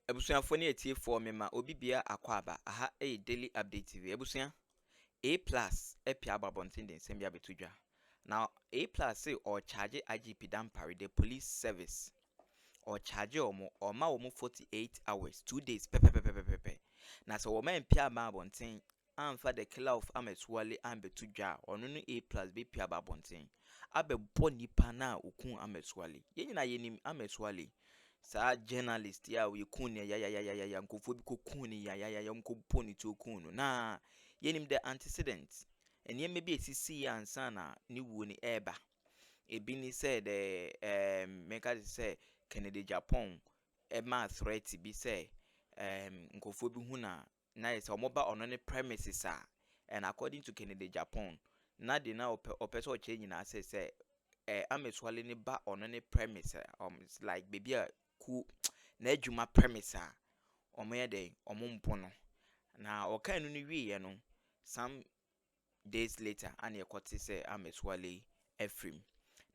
Ebusuafo ne etie for me ma obi bia akwaba aha daily update TV ebusua A+ epia babontin den sembia betudwa. Now A+ say or charge IGP Dampare the police service or charge omo 48 hours 2 days pepe. Na so woman pia babontin amfa the killer of Ahmed Suale and betudwa ono no A+ be pia babontin abebo nipa na okun Ahmed Suale yenyina yenim Ahmed Suale sa journalist ya we kuni ya nkofo bi kokuni ya mkopo ni to kunu na yenim the antecedents enye mebi esisi ansa na ni wu ni eba ebi ni said meka say Kennedy Japan ma threat bi say nkofo bi hu na yes omoba ono ne premises and according to Kennedy Japan na de na opeso change na say Ameswale ni ba ono ne premise it's like baby ku na adwuma premise omoye den omompo na okan no wie no some days later and yekote say Ameswale Efrim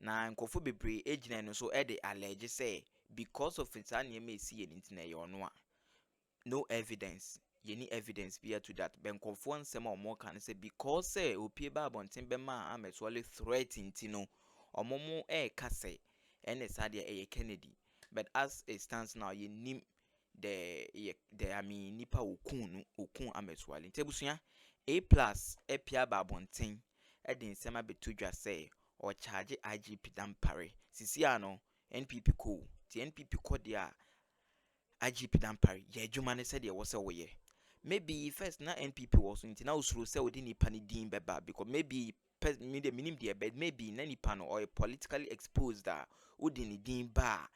na nkofo bebre ejina no so e dey allege say because of it an yema esi yen ntina ye ono a no evidence yeni evidence be to that ben nkofo nsem a omo kan say because say opie ba bonten be ma Ameswale threat ntino omomo ka say ene sade e Kennedy. But as it stands now, you name the I mean nipa okun Ameswale. Tebusua A+ epia babonten edin sema betudwa say or charge IGP Dampare. Sisi ano NPP ko. Ti NPP ko dia IGP Dampare. Ye adwuma ne said ye wo se wo ye. Maybe first na NPP was ntina usuru se odi nipa ni din beba because maybe minim dia but maybe na nipa no or politically exposed that odi ni din ba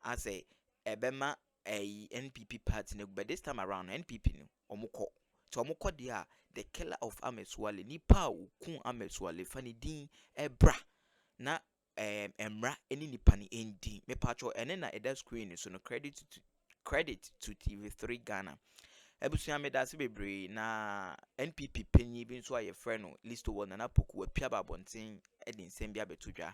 as a ebema a NPP party no, but this time around NPP no omukọ so omukọ dia the killer of Ameswale nipa okun Ameswale fani din ebra na emra eni nipa ni endi me pacho ene na eda screen so no credit to TV3 Ghana ebusuya me da se bebre na NPP penyi bi nso aye frɛ no list one na poku apia babonten edin sembia betudwa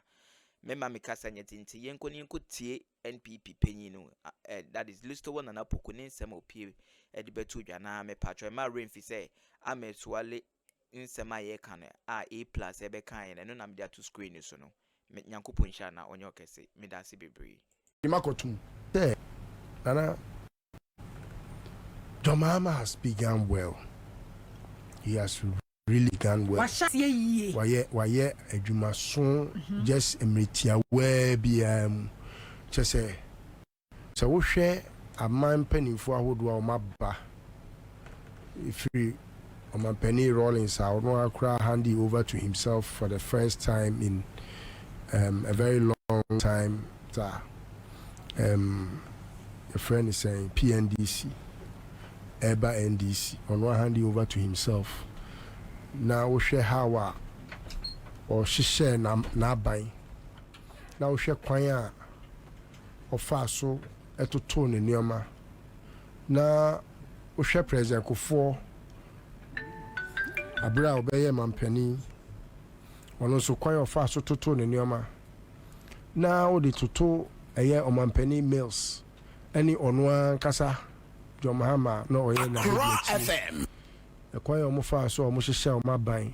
mema mikasa nyetinti yenko tie NPP penyi no that is list one na poku ne nsem opie edi betudwa na me patro ma remfi say Ameswale nsem aye kan A+ ebe kan no na me dia to screen so no nyankopon hia na onye okese me da se bebre imakotum nana Mahama has begun well. He has really begun well. Waye adwumaso just emretia we bi just say so wo hwe aman panimfo ahodo a omaba ifri omanpani Rollins I no akra hand it over to himself for the first time in a very long time a friend is saying PNDC Eba NDC on one hand over to himself. Now we share how or she share na buy. Now we share kwanya of faso eto tone nioma. Na we share President Kufo abra obeye mampani. Ono so kwanya of faso to tone nioma. Now the toto eye omampani mails any onwa kasa John Mahama no oye na FM ekwan omo fa so omo hihye omo ban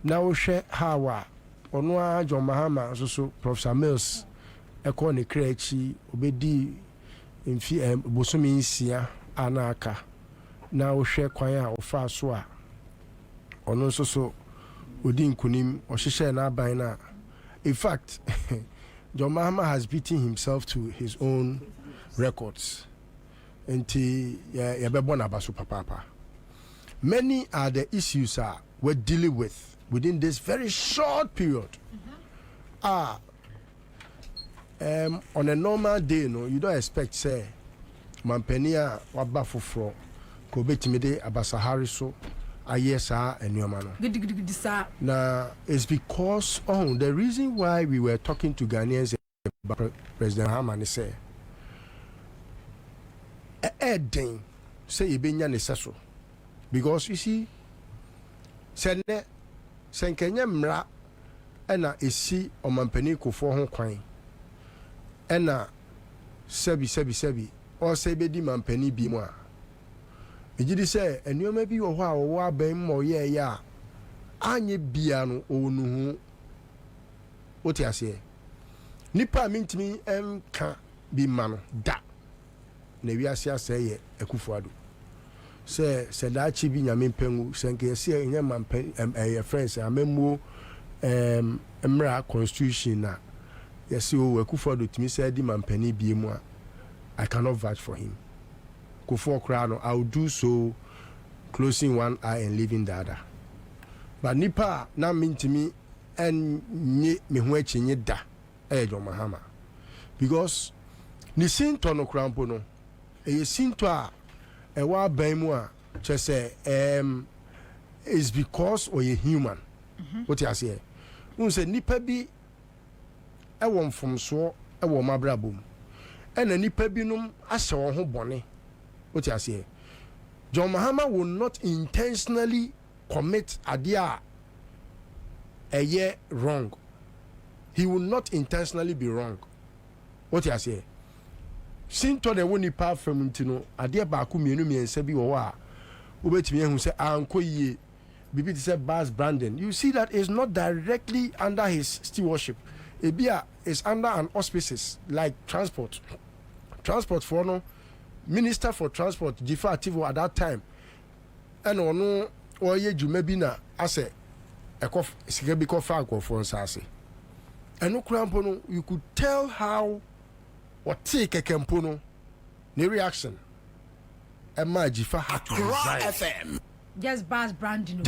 na wo hwe hawa ono a John Mahama so Professor Mills ekọ ne krachi obedi mfi bosomi nsia anaka na wo hwe kwan a wo fa so a ono so odi nkunim o hihye na ban na in fact John Mahama has beaten himself to his own records. Enti yabebona abaso papa. Many are the issues we're dealing with within this very short period. On a normal day, no, you don't expect say mampenia waba foforo ko betimide abasahari so ayesa enyomano. Now it's because the reason why we were talking to Ghanaians about President Mahama say Eden say ibenya nesaso because you see sene senkenya mra ena esi omampani kofo ho kwan ena sebi or say bedi mampani bi mu a ejidi say enwoma bi wo ho a wo aban mo ye ya anye bia no onu hu oti ase nipa mintimi enka bi ma no da na wi ase ase ye Akufo-Addo se da chi bi nyame mpangu senke se nya mampan friends amemmo emra constitution na yes o Akufo-Addo timi say di mampani bi mu a I cannot vouch for him. Kufo Krano, I will do so closing one eye and leaving the other. But nipa na mintimi and me huechi nye da John Mahama. Because ni sinto no krampo no e sinto a e wa ban mu a che say is because or a human. What you say? Un say nipa bi e won fomso e wo mabrabom. And any pebinum as a ho bone. What you say? John Mahama will not intentionally commit a year wrong. He will not intentionally be wrong. What you say? Sinto de woni pa famintino adia ba ku mienu miensa bi wo a obetimi ehun say anko ye bibi say Bas Brandon. You see that is not directly under his stewardship. Ebia is under an auspices like transport for no minister for transport Jifa Ativo at that time and ono oye djuma bi na ase ekof sike bi ko fa akofo nsase eno krampo no you could tell how what take kekempo no the reaction Emma Jifa had to resign. FM just Bas Brandon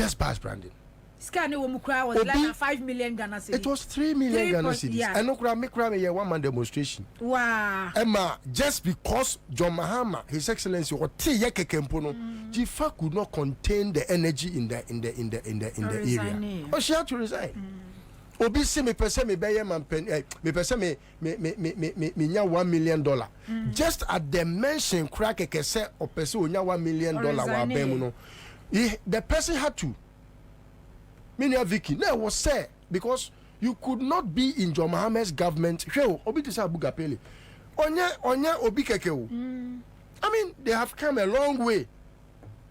Scan was like 5 million Ghana cedis. It was 3 million Ghana cedis. Yeah. And no crime, make one man demonstration. Wow. Emma, just because John Mahama, His Excellency, or Tiyeke Kempono, Jifa could not contain the energy in the area. Oh, she had to resign. Obi se me pese me beye man pen me pese me nya $1 million. Just at the mention crack kese o pese o nya $1 million wa bemu no. The person had to Minia Vicky, no, was said because you could not be in John Mahama's government. Obi to say Bugapele. Onya Obi Kekeu. I mean, they have come a long way.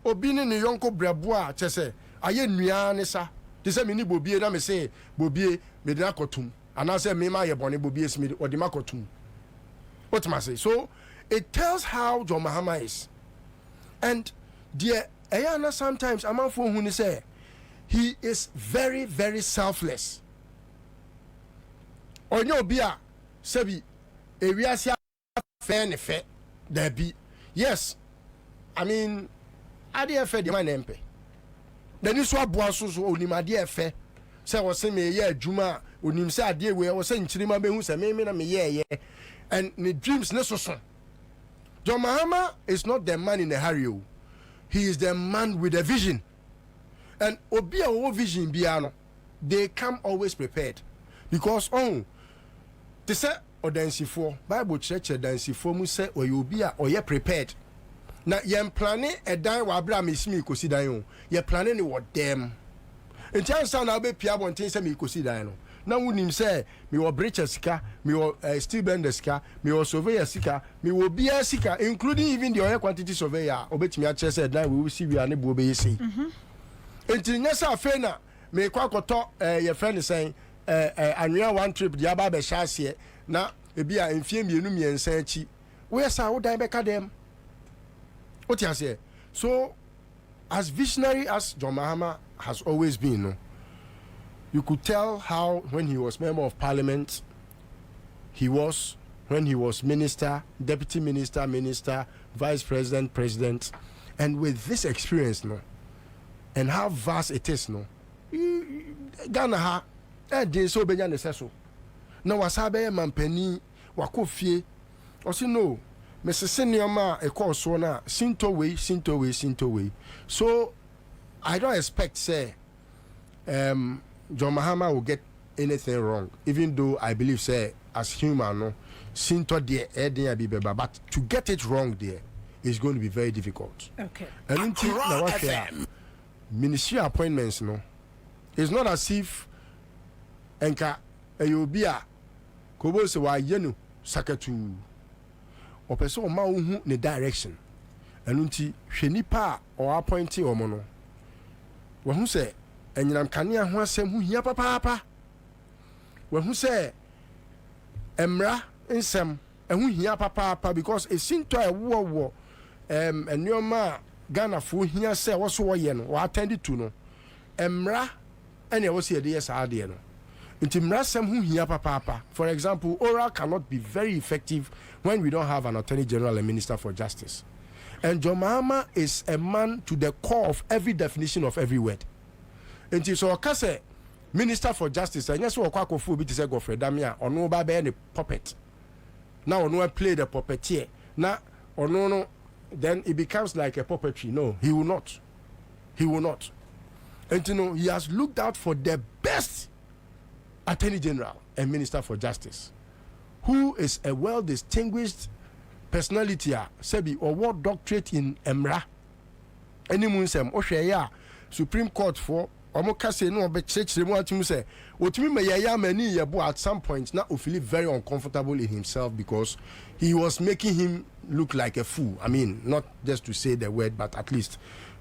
Obi ni yonko brabua chese aye nuane sa. They say mini bobie na me say bobie me de akotum. And I say me ma ye boni bobie smith or de makotum. What must say? So it tells how John Mahama is. And dear Ayana sometimes amanfo hu ni say he is very, very selfless. Onyo bia sebi ewiasia fair ne fair there be. Yes. I mean ade fair the man empe. The ni so aboa so onim ade fair. Say wo se me ye adwuma onim se ade we wo se nchirima behu se me na me ye and the dreams ne so. John Mahama is not the man in a hurry. He is the man with a vision. And obi a vision biano, they come always prepared because they say odansi for Bible church odansi for mu say obi a oye prepared. Na yem planning a dan wa bra mesimi kosi dan o. Ye planning what them. In chance na be pia bonten say me kosi dan no. Na wunim say me wo breacher sika, me wo steel bender sika, me wo surveyor sika, me wo bia sika including even the oil quantity surveyor obetimi a che say dan we will see we are ne bo be say. Enti nyesa afena me kwa koto ye friend saying anwea one trip dia ba be hyaase na ebi a mfie mienu miensa achi we sa wo dan be ka dem otiase. So as visionary as John Mahama has always been, no, you could tell how when he was member of parliament he was, when he was minister, deputy minister, vice president, and with this experience, no, and how vast it is, no, Ghana ha de so benya neseso na wasabe mampani wakofie osi no mesese nioma e call so na sinto way. So I don't expect say John Mahama will get anything wrong, even though I believe say as human, no, sinto de but to get it wrong there is going to be very difficult. Okay. And until now ministry appointments, no, it's not as if enka eyobia kobo se wa yenu sakatu opeso o ma hu ne direction enu nti hwe nipa o appointed o mo no wo hu se enyinam kanea ho asem hu hia papa wo hu se emra nsem ehu hia papa because e sinto e wo enioma Ghana fo hia se wo so wo ye no wo attend to no emra ene wo se ye de yes ade no nti mra sem hu hia papa. For example, oral cannot be very effective when we don't have an attorney general and minister for justice. And John Mahama is a man to the core of every definition of every word. Nti so okase minister for justice and yes wo kwa kofu bi te say Godfrey Damia ono ba be ne puppet. Now ono play the puppeteer. Now ono no then it becomes like a puppetry. No, he will not. He will not. And you know, he has looked out for the best Attorney General and Minister for Justice, who is a well-distinguished personality, Sebi, or what doctorate in Emra. Any munsem, Oshaya, Supreme Court for Omokase no be church to say, Otumi Mayaya many yabo at some point now feel very uncomfortable in himself because he was making him look like a fool. I mean, not just to say the word, but at least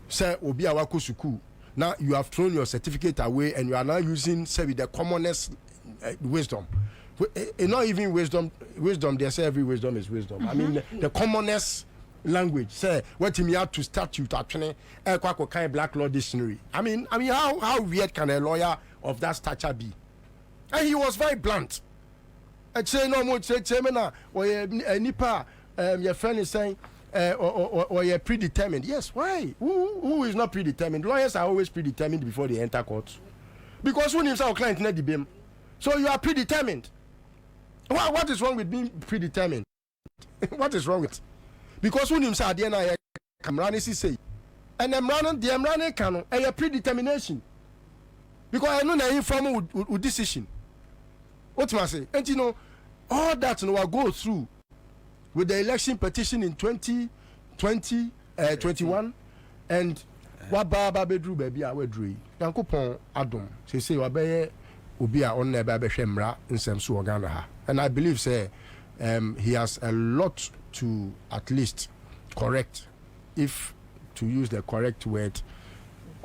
say Obi Awako Suku. Now you have thrown your certificate away and you are now using, say, the commonest wisdom. Not even wisdom. They say every wisdom is wisdom. Mm-hmm. I mean, the commonest language. Say, what me out to statute actually, kind black law dictionary. I mean, how weird can a lawyer of that stature be? And he was very blunt. I say no more. Say, or nipa, your friend is saying. Or you're predetermined. Yes, why? Who is not predetermined? Lawyers are always predetermined before they enter court. Because when himself client not the beam. So you are predetermined. What is wrong with being predetermined? What is wrong with it? Because when himself the end Kamrani say and them running canon a predetermination. Because I know that informal with decision. What must I say? And you know, all that I go through with the election petition in 2021 and what Baba Bedru baby I would dream. Yankopon Adam say Wabe Ubia on Neba Shemra in Semsu Oganaha. And I believe say he has a lot to at least correct, if to use the correct word.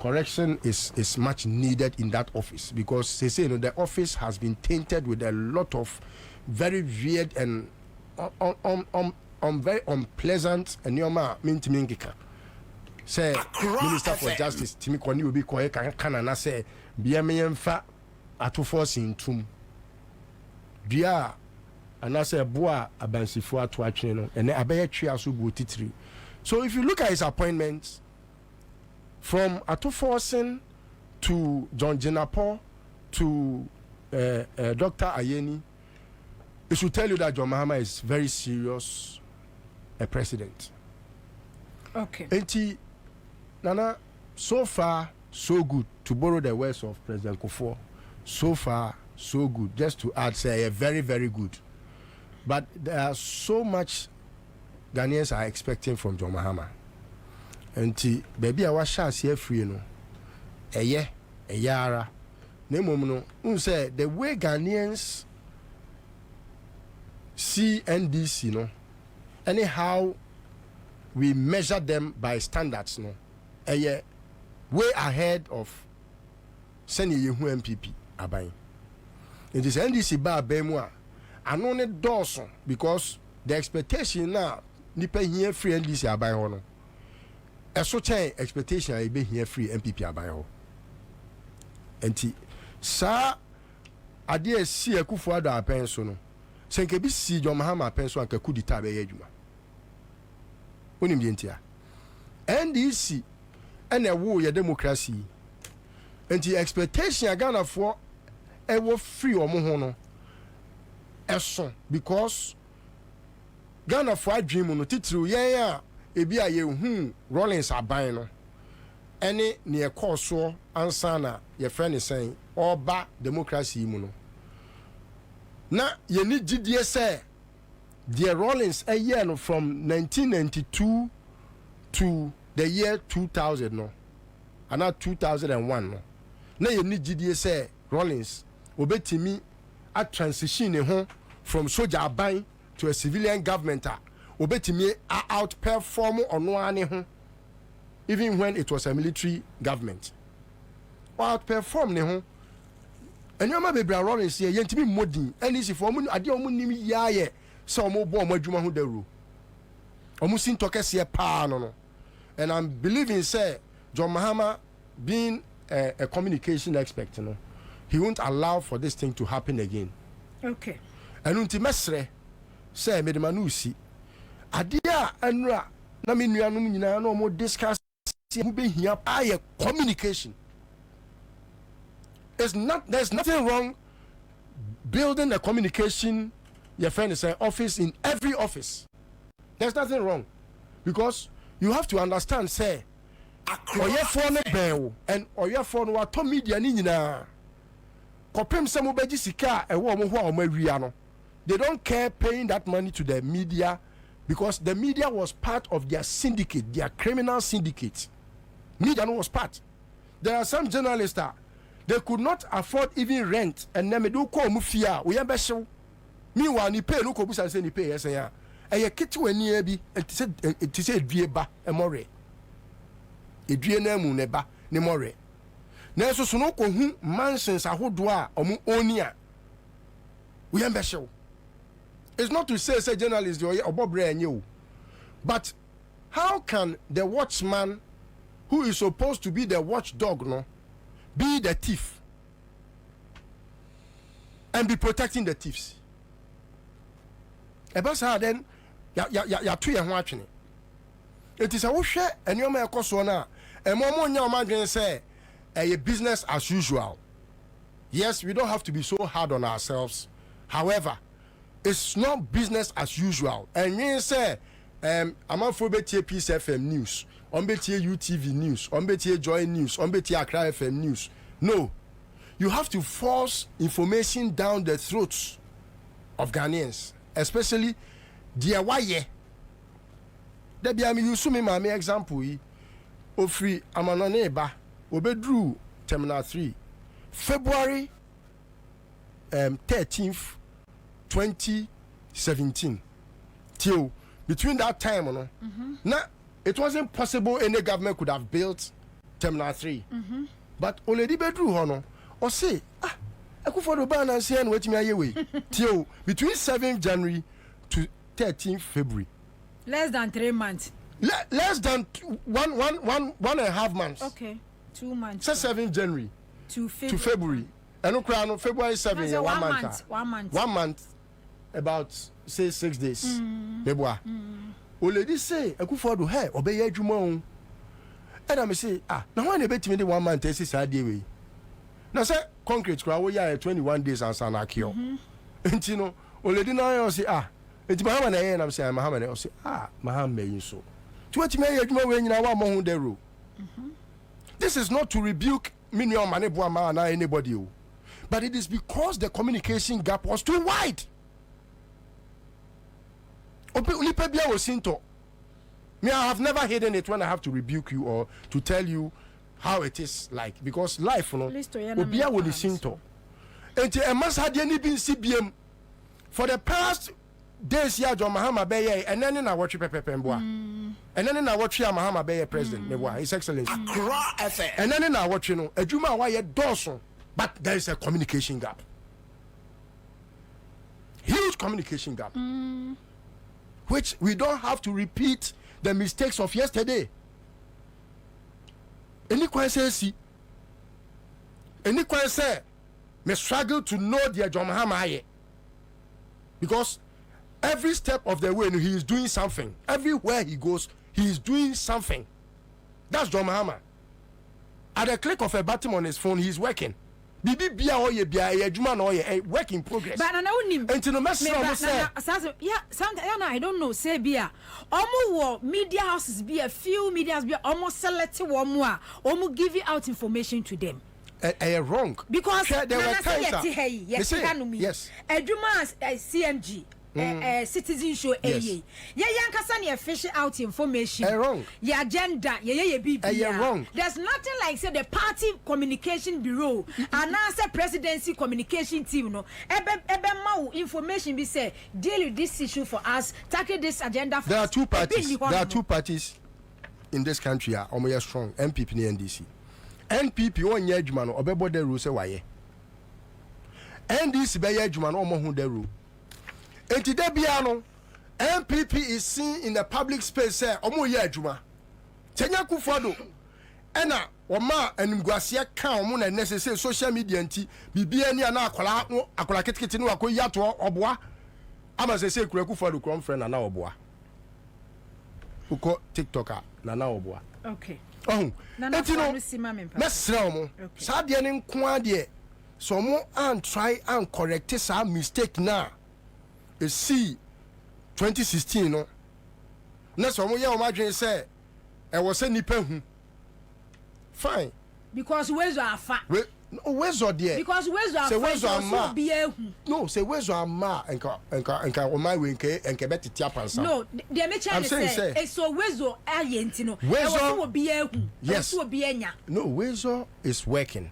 Correction is much needed in that office because they say the office has been tainted with a lot of very weird and very unpleasant and Yoma Mintimingika. Say Minister for Justice Timmy Kwani will be quiet can say Biamian fa atu force in tomb. Bia and I say boa abansifo atu achino and abaya tria so go titri. So if you look at his appointments from atu forcing to John Jenapo to Dr. Ayeni, it should tell you that John Mahama is very serious a president. Okay. And Nana, so far, so good, to borrow the words of President Kufuor. So far, so good. Just to add, say, very, very good. But there are so much Ghanaians are expecting from John Mahama. And baby, I was sure see free, you know. A yara. No, say the way Ghanaians see NDC, you know, anyhow we measure them by standards, no, way ahead of sending you MPP abai. It is NDC ba bemwa. I know ne Dawson because the expectation now nipa here free NDC abai hono. A certain expectation I be here free MPP abai ho. Enti sa ade si akufo ada apen so no. Senke bi si John Mahama apen so anka kudita be yadwuma. Onim de ntia. NDC and a war your democracy. Enti expectation Ghana for e wo free omo ho no. Eso because Ghana for adwim no titru yen a ebi a ye hu Rollins aban no. Ene ne ekọ so ansa na ye friend is saying oba democracy mu no. Na ye ni gidie say the Rollins a year no from 1992 to the year 2000 no. And 2001 no. Na ye ni gidie say Rollins obetimi a transition ho from soldier aban to a civilian government obetimi outperform onoane ho even when it was a military government. Outperform ne ho. Enyoma bebra Lawrence ye yentimi modin enisi for omu ade omu nim yaye se omu bo omu adwuma ho daru. Omu sin tokese pa no. And I'm believing say John Mahama being a communication expert, you know, he won't allow for this thing to happen again. Okay. And unti mesre say me de manusi adia anra na me nuanum nyina na omo discuss who be here by communication. There's nothing wrong building a communication your friend is an office in every office. There's nothing wrong because you have to understand say oye phone bell and oye phone wa to media ni nyina kopem se mo beji sika e wo mo ho a mo awia no. They don't care paying that money to the media because the media was part of their syndicate, their criminal syndicate. Media no was part. There are some journalists that they could not afford even rent and then me do call mufia we be show. Meanwhile ni pay no ko busan say ni pay yes ya. E kiti wani e bi it say due ba e more. Edue na mu ne ba ne more. Na so no ko hu mansions ahodo a omu oni a we be show. It's not to say journalists or obobre enye. But how can the watchman who is supposed to be the watchdog no be the thief and be protecting the thieves? Eba sa then ya to ye ho atwene. It is a wo hwe enyo ekoso na emomo nya o madwen say a business as usual. Yes, we don't have to be so hard on ourselves. However, it's not business as usual. And you say amanfo betie Peace FM news, on betie UTV news, on betie Joy news, on betie Accra FM news. No, you have to force information down the throats of Ghanaians, especially the waye. There be you sumi my example yi ofri amanone ba obedru terminal 3 February 13th 2017 till between that time no now it wasn't possible any government could have built terminal 3 but already bedru ho no o say ekufo do ban and say and wetimi aye we till between 7th January to 13th February less than 3 months less than 1.5 months. Okay, 2 months. So 7th January to February. And no February 7th. So 1 month. 1 month. 1 month. About say 6 days. February. Already say Akufo do hey obey adwuma o. And I say now when they bet me the 1 month say sad day we. Now say concrete kra we ya 21 days and san akio. Enti no already now say enti Mahama na yen am say Mahama na say Mahama yin so. To what me adwuma we nyina wa mo hu the rule. This is not to rebuke minimum money boama na anybody, but it is because the communication gap was too wide. Me, I have never hidden it when I have to rebuke you or to tell you how it is like, because life, you know, obia wo the sinto. And a must had any been CBM for the past days here, John Mahama Beye, and then I watch Pepe Pemboa. And then I watch Mahama Beye President, His Excellency. And then I watch, you know, a Juma Wire Dawson, but there is a communication gap. Huge communication gap. Which we don't have to repeat the mistakes of yesterday. Any question may struggle to know the John Mahama because every step of the way he is doing something. Everywhere he goes, he is doing something. That's John Mahama. At the click of a button on his phone, he is working. Bibi bia oye bia adwuma na oye work in progress. But na unim. Enti no message no say. Yeah, sometimes I don't know say bia. Omo wo media houses be a few medias be almost select one more. Omo give out information to them. Wrong. Because there were times yes. Adwuma CMG citizen show ye yankasa ne fish out information wrong. Your agenda ye BB wrong. There's nothing like say the party communication bureau and answer presidency communication team no ebe ma information be say deal with this issue for us, tackle this agenda for there us. are two parties in this country are almost strong, MPP and NDC. NPP one year adwuma no obebo the rule say waye. NDC be year adwuma no omo hu the rule. Enti de bia no MPP is seen in the public space say omo year adwuma. Tenya Kufuado ena oma animguasia kan omo na necessary social media nti bibia ni na akola ketekete no akoyi ato oboa ama say kura Kufuado krom friend na oboa. Uko TikToker na oboa. Okay. Oh, eti no mesra omo sa de ne nko ade so omo and try and correct sa mistake na e see 2016 no na so omo ye omo adwen say e wo se nipa hu fine because ways are far. Where's your dear? Because where's your so be a no, say where's your ma and on my way and bet it yapansa. No, they make chance say it's so where's your ayentino. Where's your be a yes, be a no, where's your is working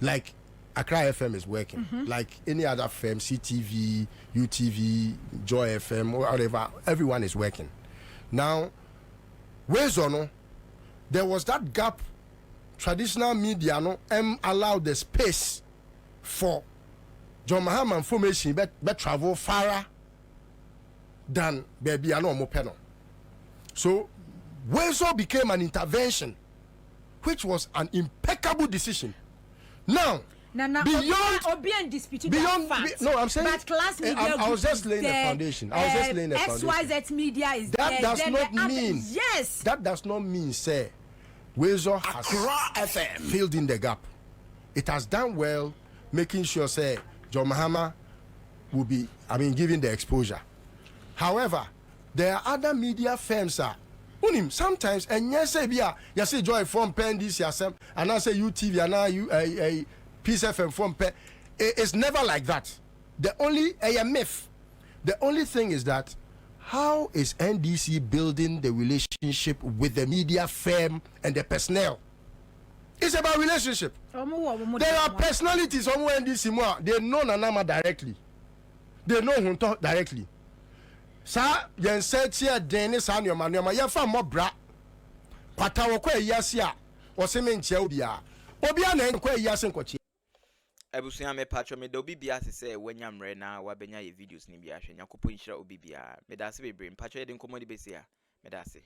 like Accra FM is working like any other FM, CTV, UTV, Joy FM, or whatever. Everyone is working now. Where's your no? There was that gap. Traditional media no allow the space for John Mahama information but travel farther than baby no mo peno. So Wezo became an intervention which was an impeccable decision. Now beyond no, I'm saying but class media I was just laying the foundation. XYZ media is that does not mean yes. That does not mean say Wezo has filled in the gap. It has done well, making sure say John Mahama will be, giving the exposure. However, there are other media firms sometimes and yes, you say Joy from Pen this yasem, and I say UTV and now Peace FM from Pen. It's never like that. The only myth. The only thing is that how is NDC building the relationship with the media firm and the personnel? It's about relationship. There are personalities on NDC they know Nanama directly. They know Hunto directly. Sa yen said here Dennis and your man, your fam more bra. Patawa yasia or sementia obia. Obiana and quay yasin cochi. Ebusuya me patcho me do bibia se say when yam re na wa benya ye videos ni bia hwe nyakopo nhira obibia me da se bebre patcho ye den komodi besia me da se